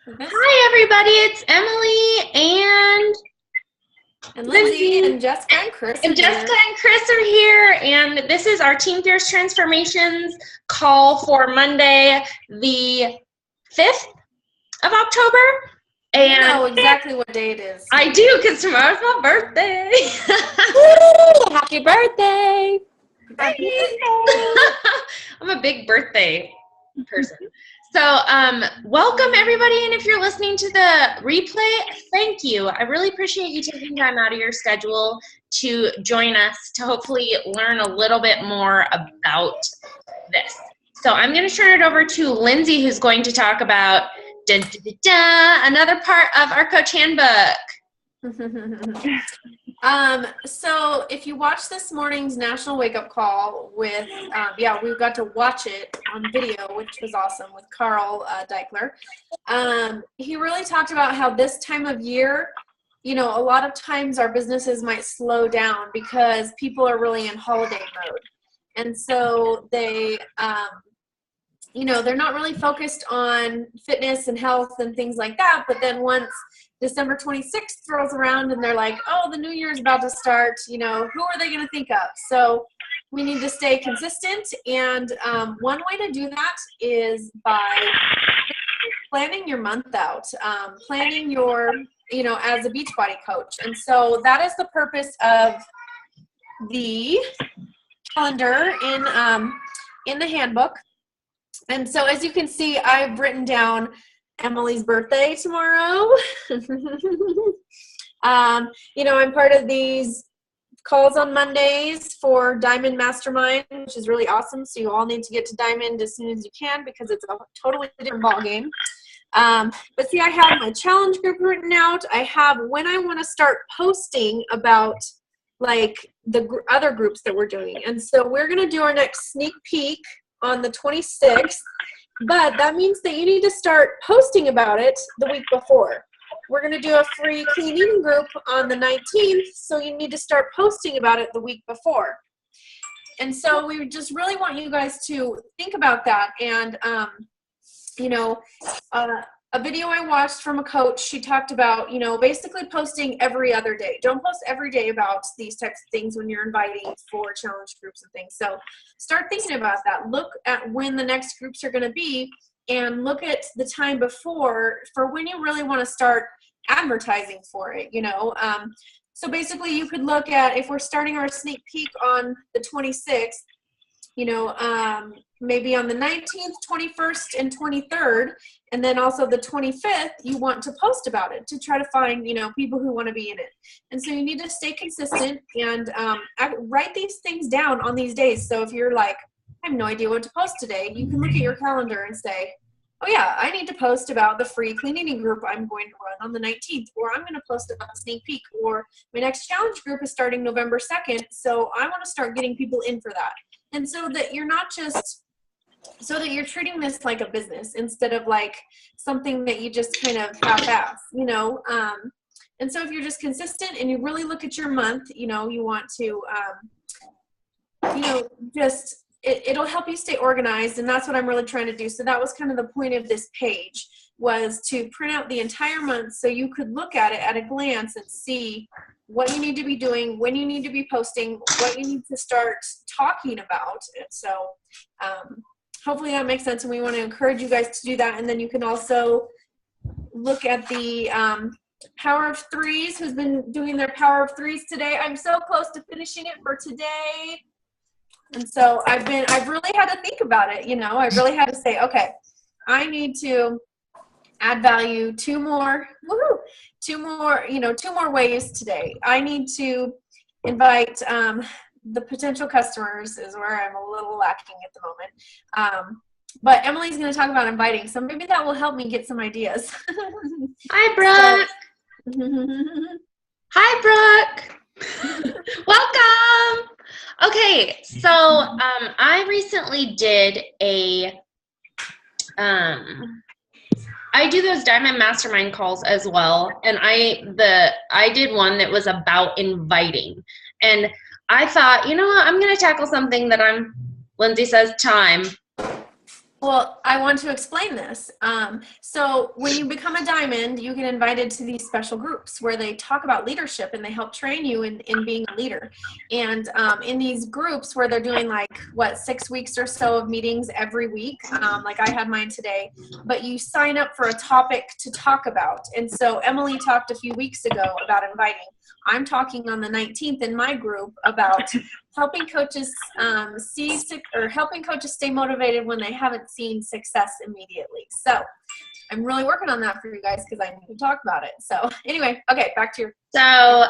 Hi, everybody. It's Emily and Lindsay and Jessica and Chris. And Jessica and Chris are here. And this is our Team Fierce Transformations call for Monday, the 5th of October. And you know exactly what day it is. I do, because tomorrow's my birthday. Woo! Happy birthday. Happy birthday. I'm a big birthday person. So welcome, everybody, and if you're listening to the replay, thank you. I really appreciate you taking time out of your schedule to join us to hopefully learn a little bit more about this. So I'm going to turn it over to Lindsay, who's going to talk about another part of our Coach Handbook. So if you watched this morning's National Wake Up Call with, we got to watch it on video, which was awesome, with Carl Deichler. He really talked about how this time of year, you know, a lot of times our businesses might slow down because people are really in holiday mode. And so they, they're not really focused on fitness and health and things like that. But then once December 26th rolls around and they're like, oh, the new year is about to start, you know, who are they going to think of? So we need to stay consistent. And one way to do that is by planning your month out, planning your, as a Beachbody coach. And so that is the purpose of the calendar in the handbook. And so as you can see, I've written down Emily's birthday tomorrow. I'm part of these calls on Mondays for Diamond Mastermind, which is really awesome. So you all need to get to Diamond as soon as you can because it's a totally different ballgame. But see, I have my challenge group written out. I have when I want to start posting about like the other groups that we're doing. And so we're going to do our next sneak peek on the 26th. But that means that you need to start posting about it the week before. We're going to do a free clean eating group on the 19th, so you need to start posting about it the week before. And so we just really want you guys to think about that. And, a video I watched from a coach, she talked about, basically posting every other day. Don't post every day about these types of things when you're inviting for challenge groups and things. So start thinking about that. Look at when the next groups are going to be and look at the time before for when you really want to start advertising for it, So basically you could look at, if we're starting our sneak peek on the 26th, maybe on the 19th, 21st, and 23rd, and then also the 25th, you want to post about it to try to find, people who want to be in it. And so you need to stay consistent and write these things down on these days. So if you're like, I have no idea what to post today, you can look at your calendar and say, oh yeah, I need to post about the free clean eating group I'm going to run on the 19th, or I'm going to post about the sneak peek, or my next challenge group is starting November 2nd, so I want to start getting people in for that. And so that you're not just, so that you're treating this like a business instead of like something that you just kind of half-ass, and so if you're just consistent and you really look at your month, you want to, it'll help you stay organized, and that's what I'm really trying to do. So that was kind of the point of this page, was to print out the entire month so you could look at it at a glance and see what you need to be doing, when you need to be posting, what you need to start talking about. And so hopefully that makes sense, and we want to encourage you guys to do that. And then you can also look at the Power of Threes, who's been doing their Power of Threes today. I'm so close to finishing it for today. And so I've really had to think about it, I really had to say, okay, I need to add value two more ways today. I need to invite the potential customers is where I'm a little lacking at the moment. But Emily's going to talk about inviting, so maybe that will help me get some ideas. Hi, Brooke. Hi, Brooke. Welcome. Okay, so I recently did I do those Diamond Mastermind calls as well, and I did one that was about inviting, and I thought, I'm going to tackle something that Lindsay says time. Well, I want to explain this. So when you become a diamond, you get invited to these special groups where they talk about leadership and they help train you in being a leader. And in these groups where they're doing 6 weeks or so of meetings every week, like I had mine today, but you sign up for a topic to talk about. And so Emily talked a few weeks ago about inviting. I'm talking on the 19th in my group about helping coaches helping coaches stay motivated when they haven't seen success immediately. So I'm really working on that for you guys because I need to talk about it. So anyway, okay, back to your. So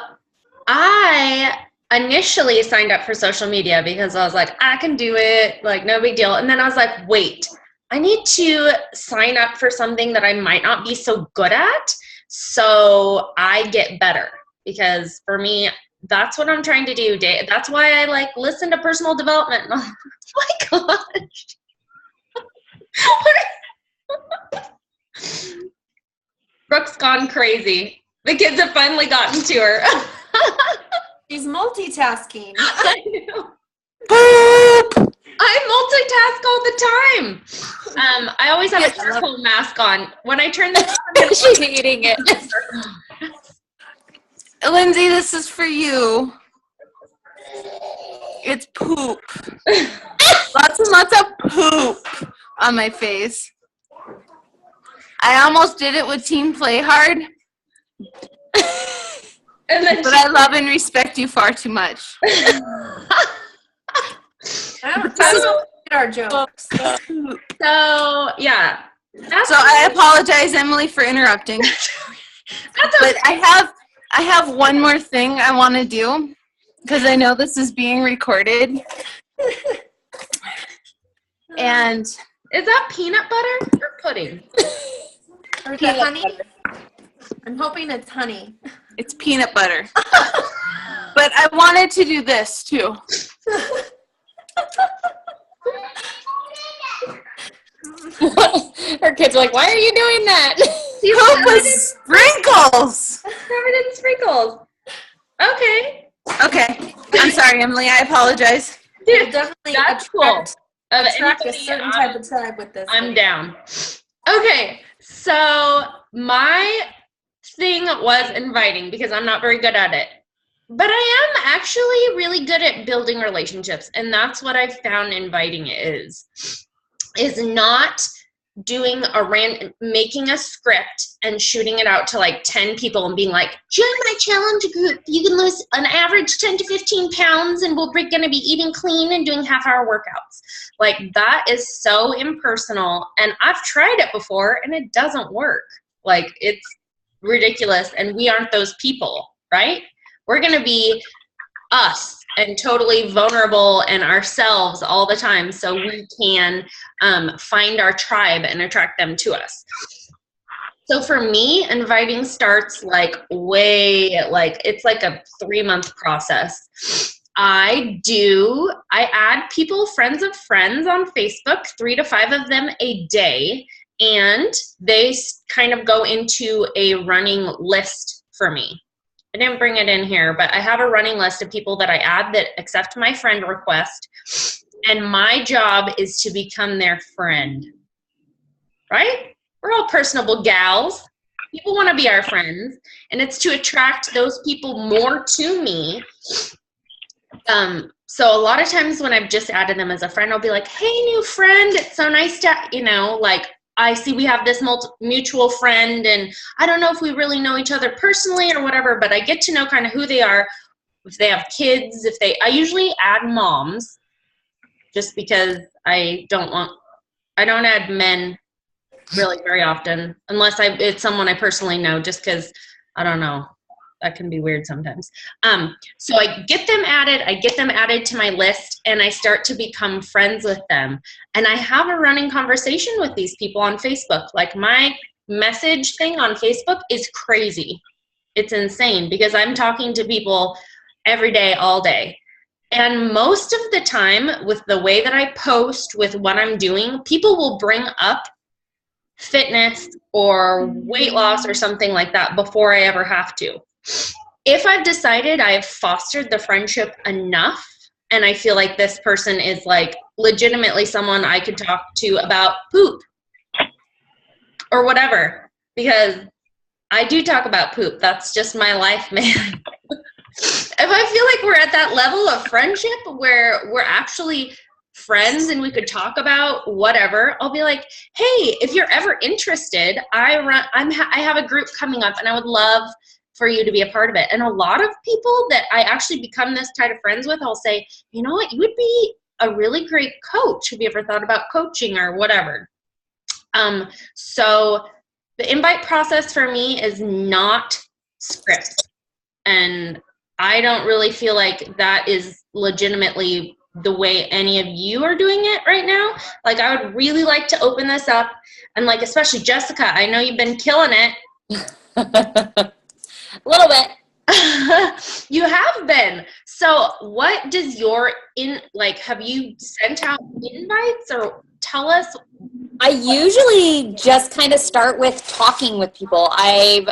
I initially signed up for social media because I was like, I can do it, like no big deal. And then I was like, wait, I need to sign up for something that I might not be so good at so I get better. Because for me, that's what I'm trying to do. That's why I listen to personal development. Oh my gosh. Brooke's gone crazy. The kids have finally gotten to her. She's multitasking. I know. I multitask all the time. I always have a charcoal mask on. When I turn this on, she's eating it. Lindsay, this is for you. It's poop. Lots and lots of poop on my face. I almost did it with Team Play Hard. But I love and respect you far too much. I don't our jokes. So, yeah. So I apologize, Emily, for interrupting. But I have one more thing I want to do because I know this is being recorded. And is that peanut butter or pudding? Or is it honey? I'm hoping it's honey. It's peanut butter. But I wanted to do this too. Her kids are like, why are you doing that? Poop with sprinkles. Covered in sprinkles. Okay. I'm sorry, Emily. I apologize. Dude, definitely that's attract cool. A certain type of tribe with this. I'm down. Okay, so my thing was inviting because I'm not very good at it. But I am actually really good at building relationships, and that's what I've found inviting is not doing making a script and shooting it out to 10 people and being like, join my challenge group. You can lose an average 10 to 15 pounds and we're going to be eating clean and doing half-hour workouts. That is so impersonal, and I've tried it before and it doesn't work. It's ridiculous, and we aren't those people, right? We're going to be us and totally vulnerable and ourselves all the time so we can find our tribe and attract them to us. So for me, inviting starts it's like a 3-month process. I add people, friends of friends on Facebook, 3 to 5 of them a day, and they kind of go into a running list for me. I didn't bring it in here, but I have a running list of people that I add that accept my friend request, and my job is to become their friend, right? We're all personable gals. People want to be our friends, and it's to attract those people more to me. So a lot of times when I've just added them as a friend, I'll be like, hey, new friend, it's so nice to, I see we have this mutual friend, and I don't know if we really know each other personally or whatever, but I get to know kind of who they are, if they have kids, I usually add moms just because I don't add men really very often, unless it's someone I personally know, just because, I don't know, that can be weird sometimes. So I get them added to my list, and I start to become friends with them. And I have a running conversation with these people on Facebook. My message thing on Facebook is crazy. It's insane because I'm talking to people every day, all day. And most of the time, with the way that I post, with what I'm doing, people will bring up fitness or weight loss or something like that before I ever have to. If I've decided I have fostered the friendship enough and I feel like this person is like legitimately someone I could talk to about poop or whatever, because I do talk about poop. That's just my life, man. If I feel like we're at that level of friendship where we're actually friends and we could talk about whatever, I'll be like, hey, if you're ever interested, I have a group coming up and I would love for you to be a part of it. And a lot of people that I actually become this kind of friends with, I'll say, you know what, you would be a really great coach. Have you ever thought about coaching or whatever? So the invite process for me is not scripts. And I don't really feel like that is legitimately the way any of you are doing it right now. Like, I would really like to open this up, and like, especially Jessica, I know you've been killing it. A little bit. You have been. So what does your have you sent out invites, or tell us? I usually just kind of start with talking with people. I've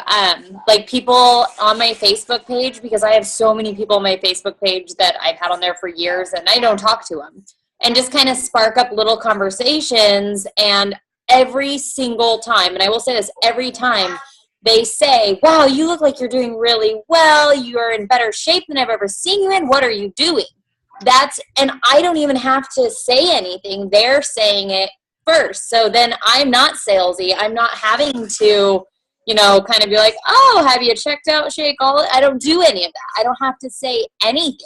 like people on my Facebook page, because I have so many people on my Facebook page that I've had on there for years and I don't talk to them, and just kind of spark up little conversations. And every single time, and I will say this, every time they say, wow, you look like you're doing really well. You're in better shape than I've ever seen you in. What are you doing? And I don't even have to say anything. They're saying it first. So then I'm not salesy. I'm not having to, kind of be like, oh, have you checked out Shakeology? I don't do any of that. I don't have to say anything.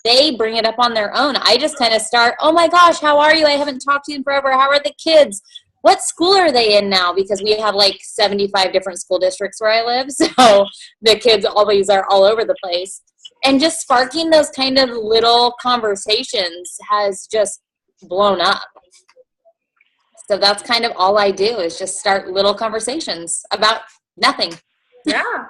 They bring it up on their own. I just kind of start, oh my gosh, how are you? I haven't talked to you in forever. How are the kids? What school are they in now? Because we have like 75 different school districts where I live. So the kids always are all over the place. And just sparking those kind of little conversations has just blown up. So that's kind of all I do, is just start little conversations about nothing. Yeah.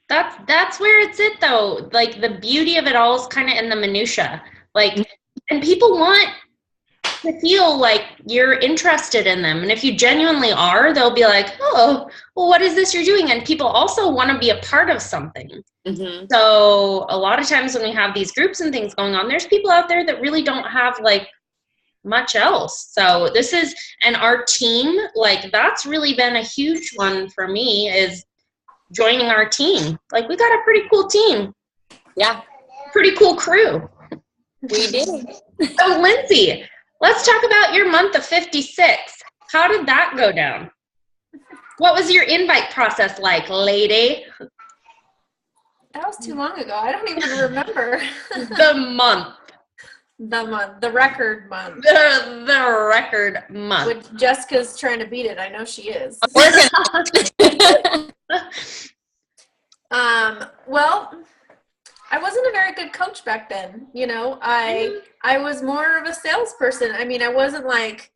That's where it's at, though. Like, the beauty of it all is kind of in the minutia. Like, and people want to feel like you're interested in them. And if you genuinely are, they'll be like, oh, well, what is this you're doing? And people also want to be a part of something. Mm-hmm. So a lot of times when we have these groups and things going on, there's people out there that really don't have like much else. So this is, and our team, like, that's really been a huge one for me, is joining our team. Like, we got a pretty cool team. Yeah. Pretty cool crew. We do. So Lindsay, let's talk about your month of 56. How did that go down? What was your invite process like, lady? That was too long ago. I don't even remember. The month. The record month. The record month. Which Jessica's trying to beat it. I know she is. Well, I wasn't a very good coach back then. I was more of a salesperson. I mean, I wasn't like,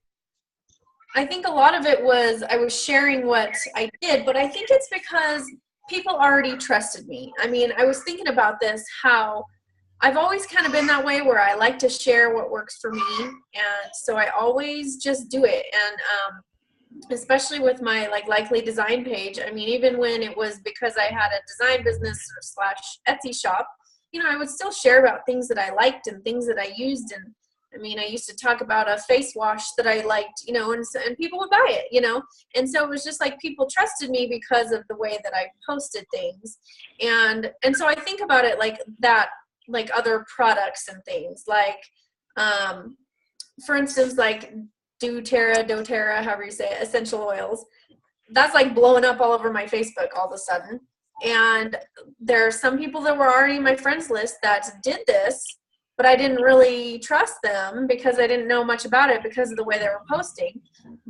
I think a lot of it was I was sharing what I did, but I think it's because people already trusted me. I mean, I was thinking about this, how I've always kind of been that way, where I like to share what works for me. And so I always just do it. And especially with my Likely Design page, I mean, even when it was because I had a design business / Etsy shop, I would still share about things that I liked and things that I used. And I mean, I used to talk about a face wash that I liked, and people would buy it, And so it was just like people trusted me because of the way that I posted things. And so I think about it like that, like other products and things, like, for instance, like doTERRA, however you say it, essential oils. That's like blowing up all over my Facebook all of a sudden. And there are some people that were already in my friends list that did this, but I didn't really trust them because I didn't know much about it because of the way they were posting.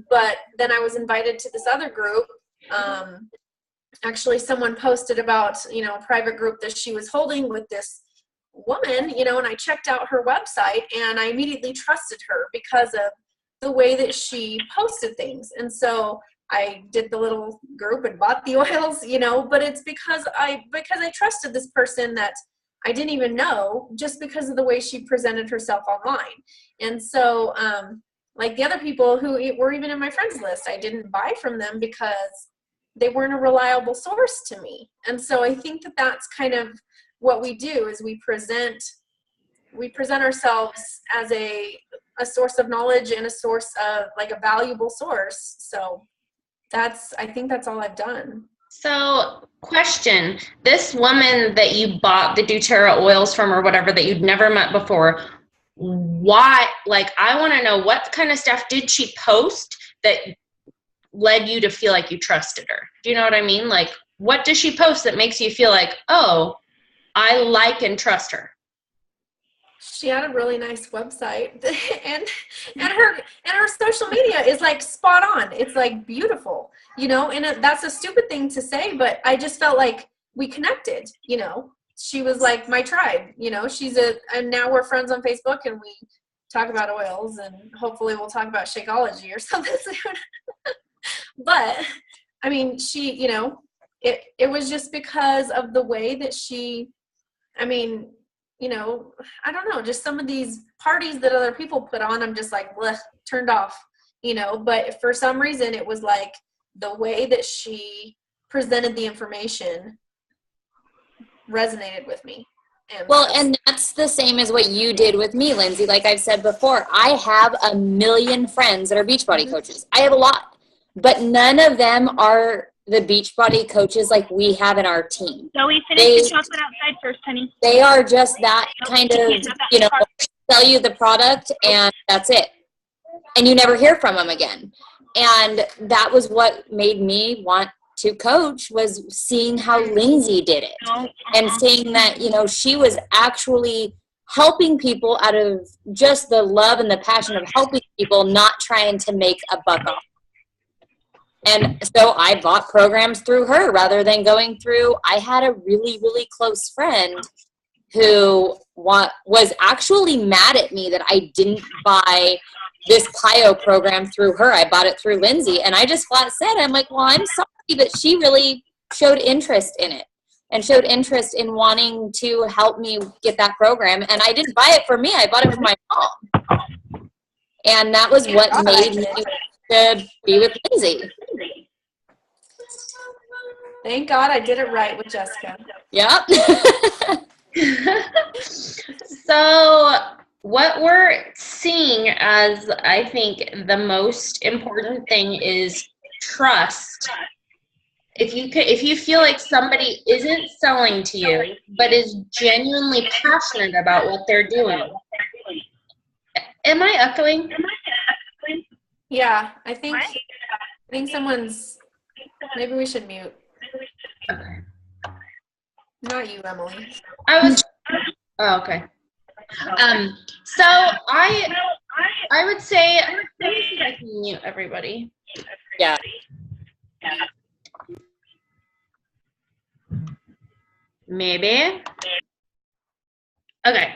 But then I was invited to this other group. Actually, someone posted about, a private group that she was holding with this woman, and I checked out her website and I immediately trusted her because of the way that she posted things. And so I did the little group and bought the oils, but it's because I trusted this person that I didn't even know, just because of the way she presented herself online. And so, like the other people who were even in my friends list, I didn't buy from them because they weren't a reliable source to me. And so I think that that's kind of what we do, is we present we present ourselves as a source of knowledge and a source of like a valuable source. So I think that's all I've done. So, question, this woman that you bought the doTERRA oils from or whatever that you'd never met before, why, like, I want to know what kind of stuff did she post that led you to feel like you trusted her? Do you know what I mean? Like, what does she post that makes you feel like, oh, I like and trust her? She had a really nice website and her social media is like spot on. It's like beautiful, you know, and that's a stupid thing to say, but I just felt like we connected, you know. She was like my tribe, you know. And now we're friends on Facebook and we talk about oils, and hopefully we'll talk about Shakeology or something soon. But I mean, she, you know, it was just because of the way that she, I mean, you know, I don't know, just some of these parties that other people put on, I'm just like, bleh, turned off, you know. But for some reason, it was like the way that she presented the information resonated with me. And that's the same as what you did with me, Lindsay. Like I've said before, I have a million friends that are Beachbody coaches. I have a lot, but none of them are the Beachbody coaches like we have in our team. So we finished the chocolate outside first, honey. They are just that kind of, you know, sell you the product and that's it. And you never hear from them again. And that was what made me want to coach, was seeing how Lindsay did it and seeing that, you know, she was actually helping people out of just the love and the passion of helping people, not trying to make a buck off. And so I bought programs through her rather than going through, I had a really, really close friend who was actually mad at me that I didn't buy this PIO program through her. I bought it through Lindsay. And I just flat said, I'm like, well, I'm sorry, but she really showed interest in it and showed interest in wanting to help me get that program. And I didn't buy it for me. I bought it for my mom. And that was what made me to be with Lindsay. Thank God I did it right with Jessica. Yep. So what we're seeing as, I think, the most important thing is trust. If you feel like somebody isn't selling to you, but is genuinely passionate about what they're doing. Am I echoing? Yeah, I think someone's, maybe we should mute. Okay. Not you, Emily. Oh, okay. So I would say, let me see if I can mute everybody. Yeah. Maybe. Okay,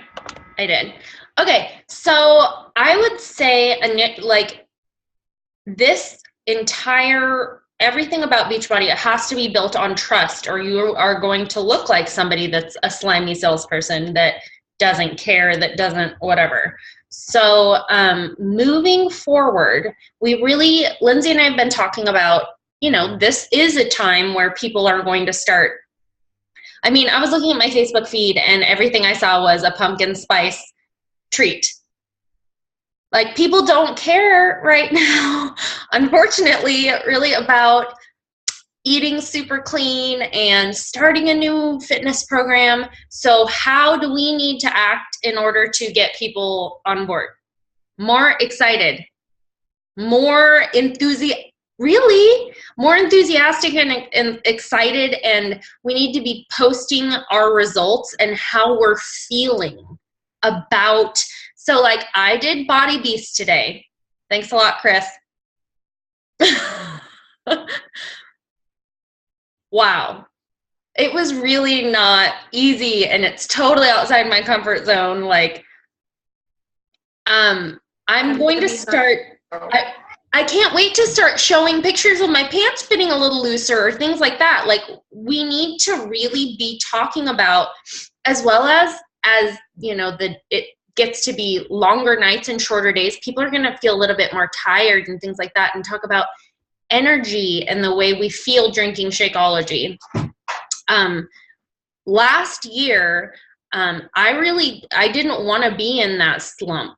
I did. Okay, so I would say, like, this entire, everything about Beachbody, it has to be built on trust, or you are going to look like somebody that's a slimy salesperson that doesn't care, that doesn't whatever. So moving forward, Lindsay and I have been talking about, you know, this is a time where people are going to start. I mean, I was looking at my Facebook feed and everything I saw was a pumpkin spice treat. Like, people don't care right now, unfortunately, really about eating super clean and starting a new fitness program. So how do we need to act in order to get people on board? More excited, more enthusiastic and excited, and we need to be posting our results and how we're feeling about. So, like, I did Body Beast today. Thanks a lot, Chris. Wow. It was really not easy, and it's totally outside my comfort zone. Like, I'm going to start, I can't wait to start showing pictures of my pants fitting a little looser or things like that. Like, we need to really be talking about, as well as, you know, it gets to be longer nights and shorter days, people are going to feel a little bit more tired and things like that, and talk about energy and the way we feel drinking Shakeology. Last year, I didn't want to be in that slump.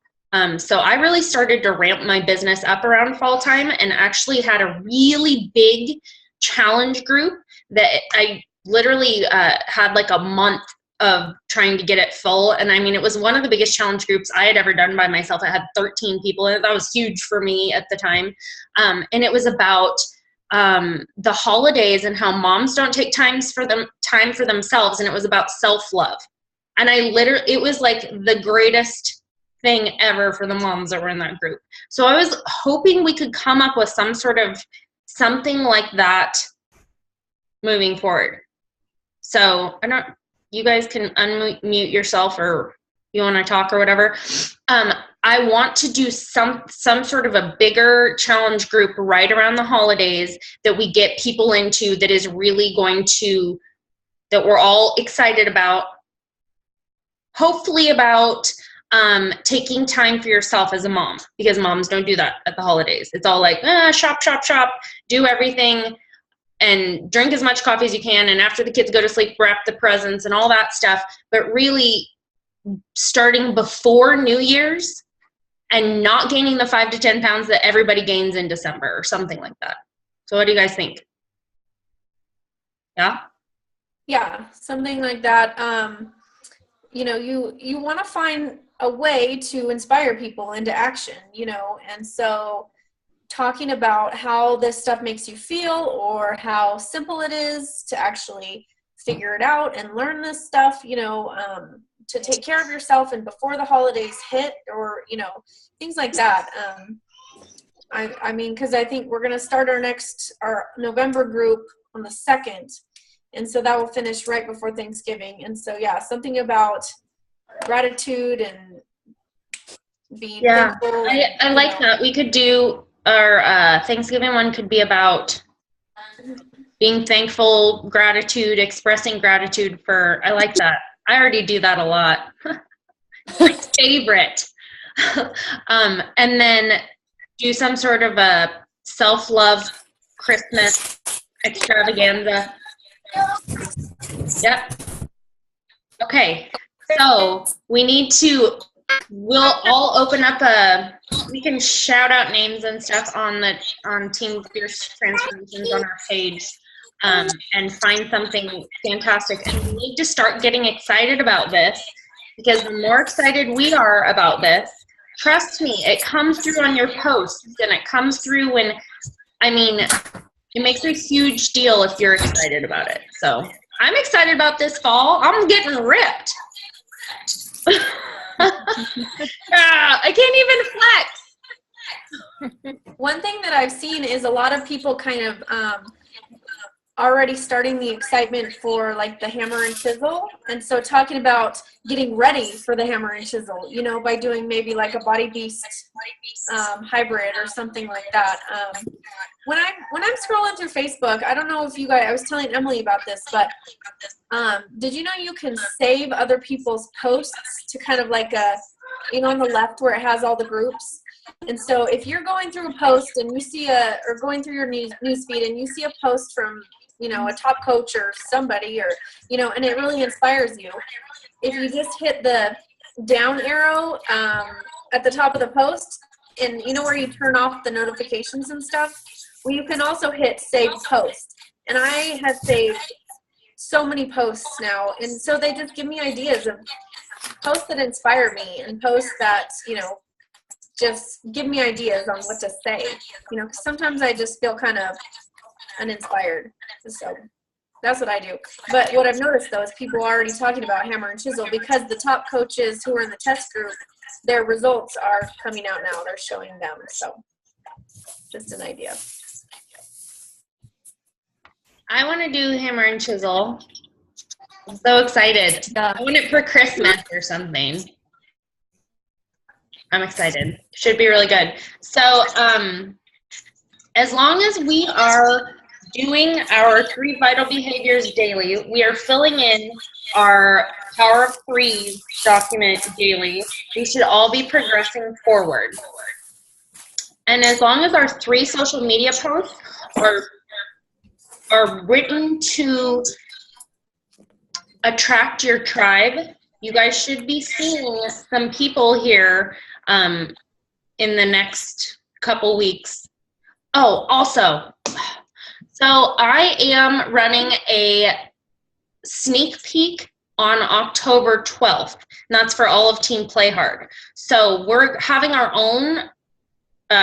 So I really started to ramp my business up around fall time and actually had a really big challenge group that I literally had like a month of trying to get it full. And I mean, it was one of the biggest challenge groups I had ever done by myself. I had 13 people in it. That was huge for me at the time. And it was about the holidays and how moms don't take time for themselves. And it was about self-love. And it was like the greatest thing ever for the moms that were in that group. So I was hoping we could come up with some sort of something like that moving forward. So you guys can unmute yourself, or you want to talk or whatever. I want to do some sort of a bigger challenge group right around the holidays that we get people into, that is really that we're all excited about, hopefully about taking time for yourself as a mom, because moms don't do that at the holidays. It's all like, shop, shop, shop, do everything, and drink as much coffee as you can, and after the kids go to sleep, wrap the presents and all that stuff. But really starting before New Year's and not gaining the 5 to 10 pounds that everybody gains in December or something like that. So what do you guys think? Yeah? Yeah, something like that. You want to find a way to inspire people into action, and so talking about how this stuff makes you feel, or how simple it is to actually figure it out and learn this stuff, to take care of yourself and before the holidays hit, or, things like that. I mean, because I think we're going to start our November group on the 2nd. And so that will finish right before Thanksgiving. And so, yeah, something about gratitude and being thankful. I like that. We could do our Thanksgiving one could be about being thankful, gratitude, expressing gratitude for, I like that. I already do that a lot. My favorite. And then do some sort of a self-love Christmas extravaganza. Yep. Okay. So we'll all open up we can shout out names and stuff on Team Fierce Transformations on our page, and find something fantastic. And we need to start getting excited about this, because the more excited we are about this, trust me, it comes through on your posts, and it comes through it makes a huge deal if you're excited about it. So I'm excited about this fall. I'm getting ripped. I can't even flex. One thing that I've seen is a lot of people kind of already starting the excitement for like the hammer and chisel. And so talking about getting ready for the hammer and chisel, by doing maybe like a Body Beast hybrid or something like that. When I'm scrolling through Facebook, I don't know if you guys, I was telling Emily about this, but did you know you can save other people's posts to kind of like on the left where it has all the groups? And so if you're going through a post and you see or going through your news feed and you see a post from, a top coach or somebody, or, and it really inspires you, if you just hit the down arrow at the top of the post, and where you turn off the notifications and stuff, well, you can also hit save post. And I have saved so many posts now, and so they just give me ideas of posts that inspire me, and posts that, just give me ideas on what to say, because sometimes I just feel kind of uninspired. So that's what I do. But what I've noticed, though, is people are already talking about hammer and chisel, because the top coaches who are in the test group, their results are coming out now. They're showing them. So just an idea. I want to do hammer and chisel. I'm so excited. I want it for Christmas or something. I'm excited. Should be really good. So as long as we are doing our 3 vital behaviors daily, we are filling in our Power of 3 document daily, we should all be progressing forward. And as long as our 3 social media posts are written to attract your tribe you guys should be seeing some people here in the next couple weeks. Oh, also, so I am running a sneak peek on October 12th, and that's for all of Team Play Hard. So we're having our own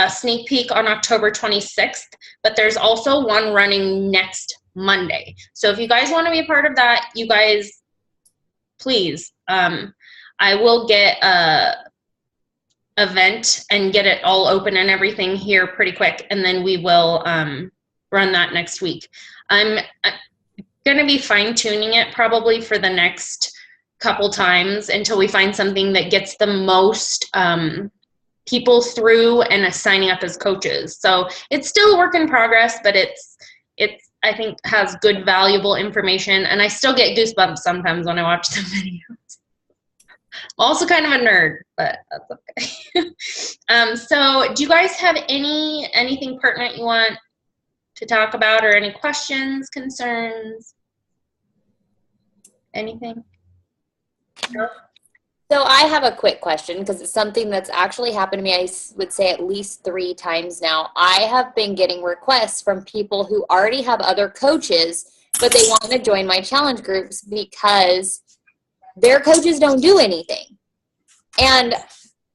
sneak peek on October 26th, but there's also one running next Monday. So if you guys want to be a part of that, you guys, please, I will get a event and get it all open and everything here pretty quick, and then we will run that next week. I'm going to be fine-tuning it probably for the next couple times until we find something that gets the most people through and signing up as coaches. So it's still a work in progress, but it's I think has good, valuable information, and I still get goosebumps sometimes when I watch the videos. I'm also kind of a nerd, but that's okay. So do you guys have anything pertinent you want to talk about, or any questions, concerns, anything? No? So I have a quick question because it's something that's actually happened to me, I would say at least 3 times now. I have been getting requests from people who already have other coaches, but they want to join my challenge groups because their coaches don't do anything. And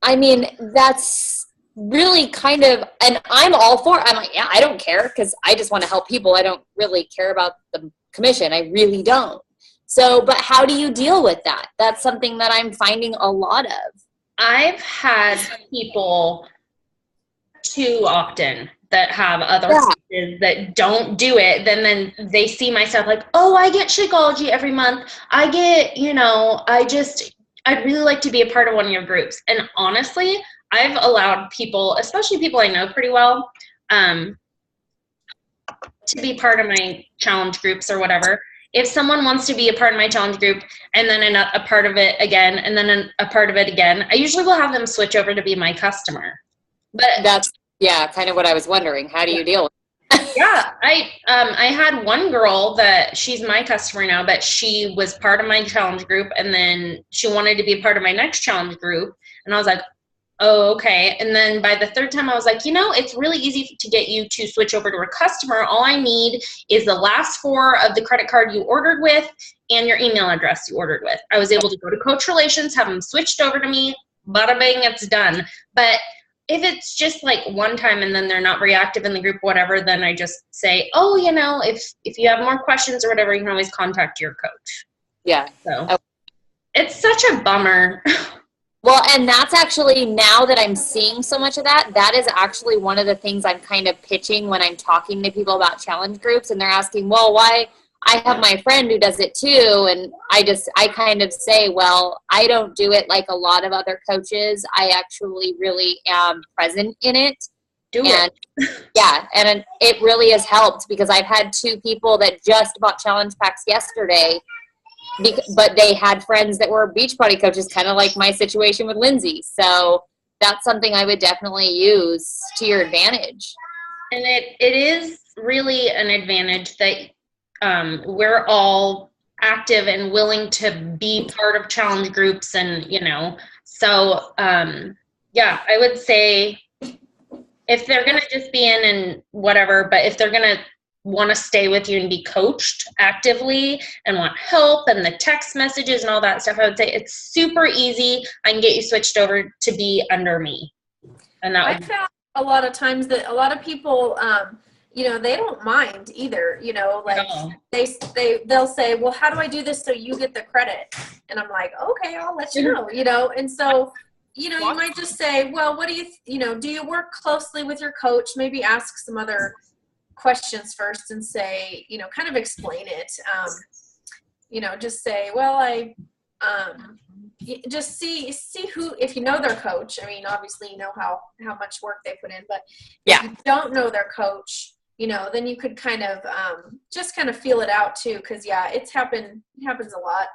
I mean, that's really kind of, and I'm all for it. I'm like, yeah, I don't care because I just want to help people. I don't really care about the commission. I really don't. So, but how do you deal with that? That's something that I'm finding a lot of. I've had people too often that have other coaches that don't do it. Then they see my stuff like, oh, I get Shakeology every month. I get, I'd really like to be a part of one of your groups. And honestly, I've allowed people, especially people I know pretty well, to be part of my challenge groups or whatever. If someone wants to be a part of my challenge group and then a part of it again and then a part of it again, I usually will have them switch over to be my customer. But that's, yeah, kind of what I was wondering. How do you deal with it? Yeah, I had one girl that she's my customer now, but she was part of my challenge group and then she wanted to be a part of my next challenge group. And I was like, oh, okay. And then by the 3rd time I was like, it's really easy to get you to switch over to a customer. All I need is the last 4 of the credit card you ordered with and your email address you ordered with. I was able to go to Coach Relations, have them switched over to me, bada bing, it's done. But if it's just like one time and then they're not very active in the group, whatever, then I just say, oh, if you have more questions or whatever, you can always contact your coach. Yeah. So it's such a bummer. Well, and that's actually, now that I'm seeing so much of that, that is actually one of the things I'm kind of pitching when I'm talking to people about challenge groups, and they're asking, well, why? I have my friend who does it too, and I kind of say, well, I don't do it like a lot of other coaches. I actually really am present in it. Yeah, and it really has helped because I've had 2 people that just bought challenge packs yesterday, but they had friends that were Beachbody coaches, kind of like my situation with Lindsay. So that's something I would definitely use to your advantage. And it is really an advantage that we're all active and willing to be part of challenge groups and, so I would say if they're going to just be in and whatever, but if they're going to want to stay with you and be coached actively and want help and the text messages and all that stuff, I would say it's super easy. I can get you switched over to be under me. And that I found a lot of times that a lot of people, they don't mind either, like they'll say, well, how do I do this so you get the credit? And I'm like, okay, I'll let you know, and so, you might just say, well, what do do you work closely with your coach? Maybe ask some other questions first and say, kind of explain it. Just say, well, I just see who, if you know their coach, I mean, obviously you know how much work they put in, but if you don't know their coach, then you could kind of just kind of feel it out too, because it happens a lot.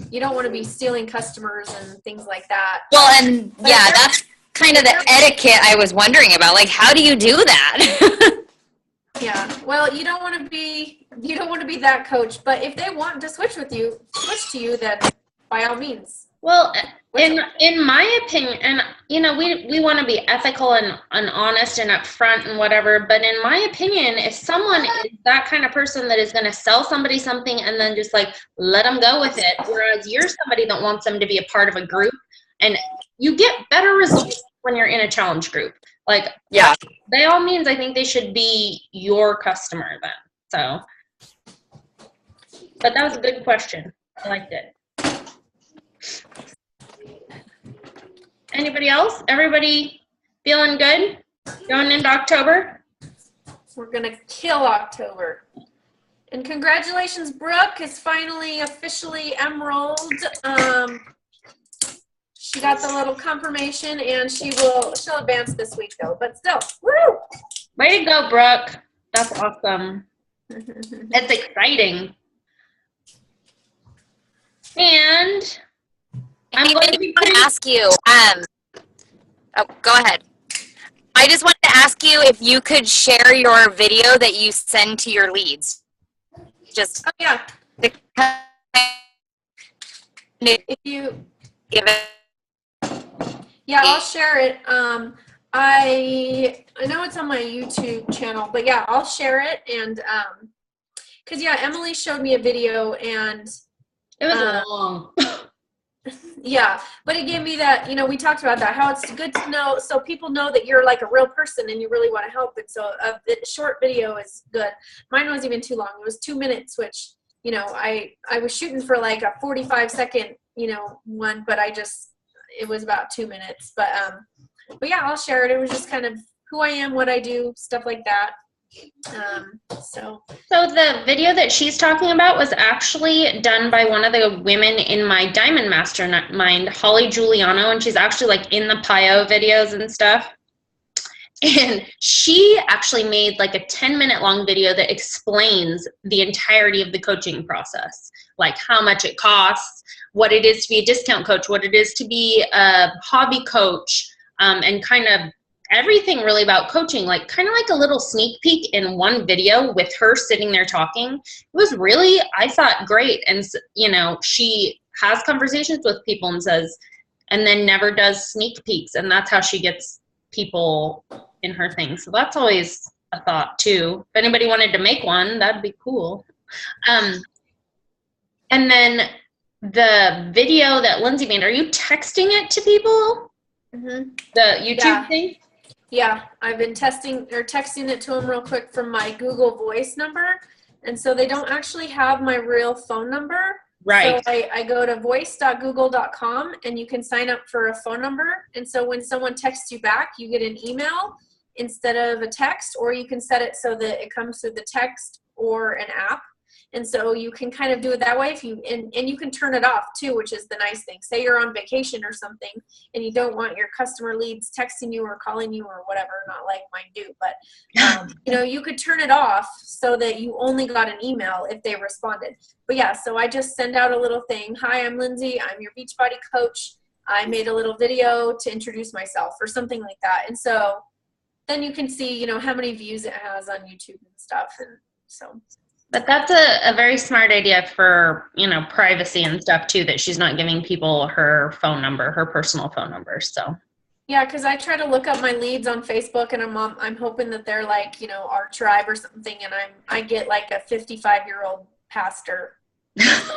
You don't want to be stealing customers and things like that. Well, and that's kind of the etiquette I was wondering about. Like, how do you do that? Yeah, well, you don't want to be that coach, but if they want to switch to you, then by all means. Well, in my opinion, and we want to be ethical and honest and upfront and whatever, but in my opinion, if someone is that kind of person that is going to sell somebody something and then just like let them go with it, whereas you're somebody that wants them to be a part of a group, and you get better results when you're in a challenge group. Like, Yeah. by all means, I think they should be your customer then. So, but that was a good question. I liked it. Anybody else? Everybody feeling good going into October? We're going to kill October. And congratulations, Brooke is finally officially Emerald. She got the little confirmation, and she'll advance this week though, but still, woo! Way to go, Brooke. That's awesome. That's exciting. And I'm going to be ask you, oh, go ahead. I just wanted to ask you if you could share your video that you send to your leads. Just Oh yeah, if you, give it. yeah, I'll share it. I know it's on my YouTube channel, but yeah, I'll share it. And because yeah, Emily showed me a video, and it was long. yeah, but it gave me that, we talked about that, how it's good to know, so people know that you're like a real person and you really want to help. And so a short video is good. Mine wasn't even too long. It was 2 minutes, which, I was shooting for like a 45-second, one, but it was about 2 minutes. But yeah, I'll share it. It was just kind of who I am, what I do, stuff like that. So the video that she's talking about was actually done by one of the women in my Diamond Mastermind, Holly Giuliano, and she's actually like in the PIO videos and stuff. And she actually made like a 10-minute long video that explains the entirety of the coaching process, like how much it costs, what it is to be a discount coach, what it is to be a hobby coach, and kind of everything really about coaching, like kind of like a little sneak peek in one video with her sitting there talking. It was really, I thought, great. And, she has conversations with people and then never does sneak peeks. And that's how she gets people in her thing. So that's always a thought too. If anybody wanted to make one, that'd be cool. And then the video that Lindsay made, are you texting it to people? mm-hmm. The YouTube thing? Yeah, I've been texting it to them real quick from my Google Voice number. And so they don't actually have my real phone number. Right. So I go to voice.google.com and you can sign up for a phone number. And so when someone texts you back, you get an email instead of a text, or you can set it so that it comes through the text or an app. And so you can kind of do it that way and you can turn it off too, which is the nice thing. Say you're on vacation or something and you don't want your customer leads texting you or calling you or whatever, not like mine do, but you could turn it off so that you only got an email if they responded. But yeah, so I just send out a little thing. Hi, I'm Lindsay. I'm your Beachbody coach. I made a little video to introduce myself or something like that. And so then you can see, how many views it has on YouTube and stuff. And so. But that's a very smart idea for, privacy and stuff too, that she's not giving people her phone number, her personal phone number. So yeah, because I try to look up my leads on Facebook, and I'm hoping that they're like, our tribe or something, and I get like a 55-year-old pastor. He's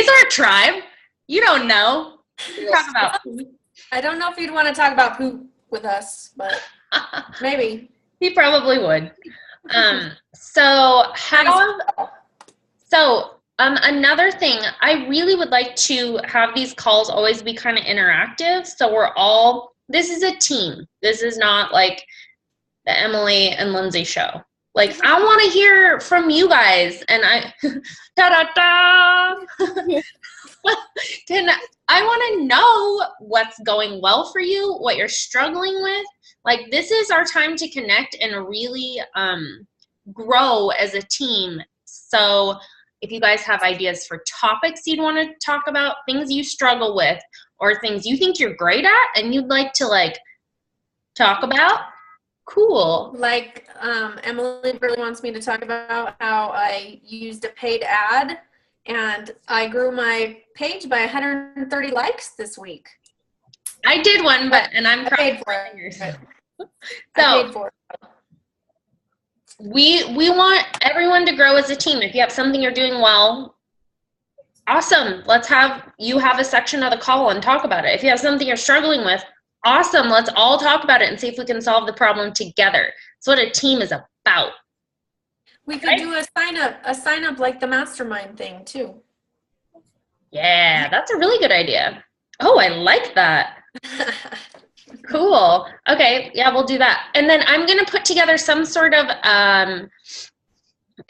our tribe. You don't know. Talk about poop. I don't know if you'd want to talk about poop with us, but maybe. He probably would. Another thing, I really would like to have these calls always be kind of interactive. So this is a team. This is not like the Emily and Lindsay show. Like, I want to hear from you guys, and I want to know what's going well for you, what you're struggling with. Like, this is our time to connect and really grow as a team. So if you guys have ideas for topics you'd want to talk about, things you struggle with, or things you think you're great at and you'd like to talk about, cool. Emily really wants me to talk about how I used a paid ad And I grew my page by 130 likes this week. I did one, and I'm I paid crossing for my it. fingers. I So paid for it. we want everyone to grow as a team. If you have something you're doing well, awesome. Let's have you have a section of the call and talk about it. If you have something you're struggling with, awesome. Let's all talk about it and see if we can solve the problem together. That's what a team is about. We could do a sign up like the mastermind thing too. Yeah, that's a really good idea. Oh, I like that. Cool. Okay, yeah, we'll do that. And then I'm going to put together some sort of an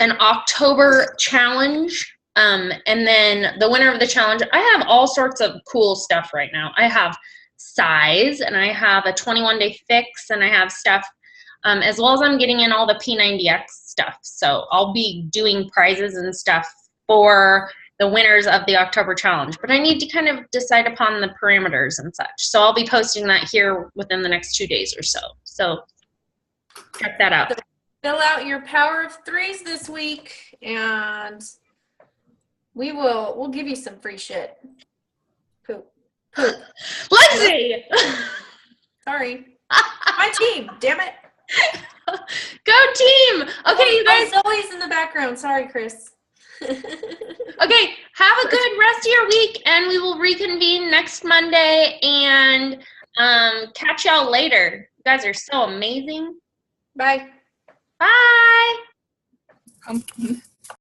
October challenge. And then the winner of the challenge, I have all sorts of cool stuff right now. I have size, and I have a 21-day fix, and I have stuff, as well as I'm getting in all the P90X stuff. So I'll be doing prizes and stuff for the winners of the October challenge, but I need to kind of decide upon the parameters and such. So I'll be posting that here within the next 2 days or so. So check that out. Fill out your power of threes this week, and we'll give you some free shit. Poop. Lexi! Sorry. My team, damn it. Go team! Okay, you guys. Zoe's in the background. Sorry, Chris. Okay, have a good rest of your week, and we will reconvene next Monday and catch y'all later. You guys are so amazing. Bye. Bye! Pumpkin.